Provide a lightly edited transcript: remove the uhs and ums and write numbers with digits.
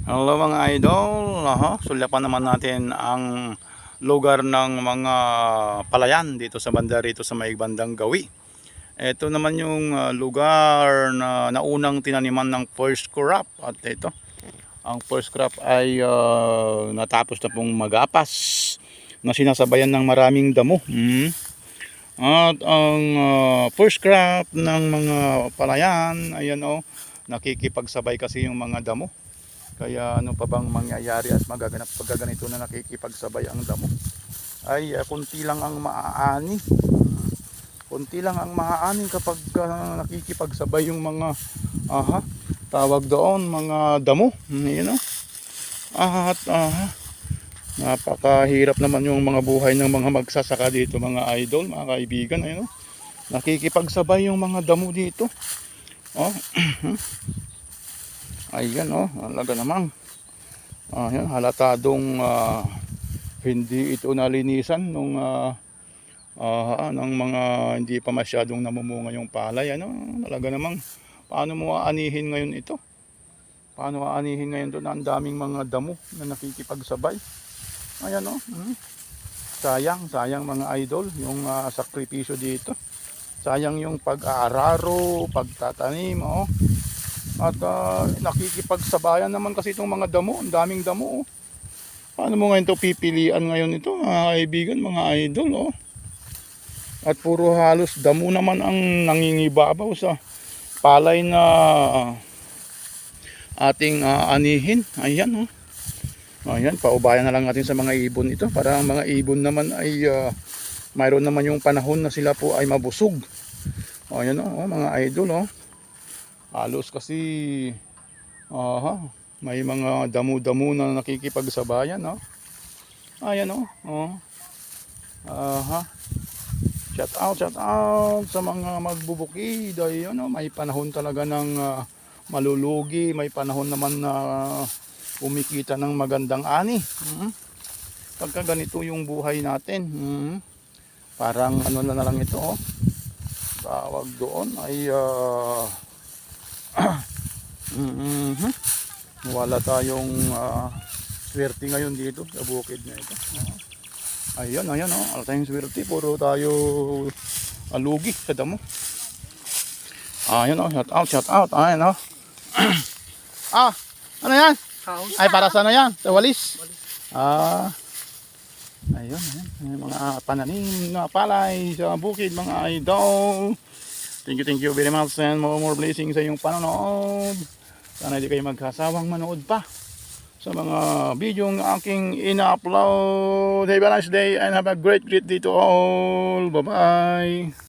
Hello mga idol, sulyapan naman natin ang lugar ng mga palayan dito sa banda rito sa may bandang Gawi. Ito naman yung lugar na naunang tinaniman ng first crop at ito, ang first crop ay natapos na pong magapas na sinasabayan ng maraming damo. At ang first crop ng mga palayan, ayan nakikipagsabay kasi yung mga damo. Kaya ano pa bang mangyayari at magaganap pagka ganito na nakikipagsabay ang damo ay kunti lang ang maaani. Kunti lang ang maaani kapag nakikipagsabay yung mga tawag doon mga damo. At napakahirap naman yung mga buhay ng mga magsasaka dito mga idol, mga kaibigan. Nakikipagsabay yung mga damo dito. Ayan talaga namang ayan, halatadong hindi ito nalinisan nung ng mga hindi pa masyadong namumunga yung palay. Talaga namang paano mo aanihin ngayon ito? Paano aanihin ngayon doon? Ang daming mga damo na nakikipagsabay. Ayan sayang mga idol yung sakripisyo dito. Sayang yung pag-aararo, pagtatanim at nakikipagsabayan naman kasi itong mga damo, ang daming damo. Paano mo ngayon ito pipilian ngayon ito mga kaibigan, mga idol At puro halos damo naman ang nangingibabaw sa palay na ating anihin. Ayan Ayan, paubayan na lang natin sa mga ibon ito para ang mga ibon naman ay mayroon naman yung panahon na sila po ay mabusog. Ayan mga idol halos kasi may mga damo-damo na nakikipagsabayan ayan shout out sa mga magbubukid. Ayun may panahon talaga ng malulugi, may panahon naman na kumikita ng magandang ani. Pagka ganito yung buhay natin, parang ano na lang ito tawag doon ay wala tayong swerte ngayon dito sa bukid na ito. Ayan wala tayong swerte, puro tayo lugi sa damo. Ayan shout out ayan ano yan? Ay para sa ano yan? Sa walis? Ayun mga pananim na palay sa bukid mga idol. Thank you very much and more blessings sa iyong panonood. Sana hindi kayo magsasawang manood pa sa mga video ng aking ina-upload. Have a nice day and have a great day to all. Bye bye.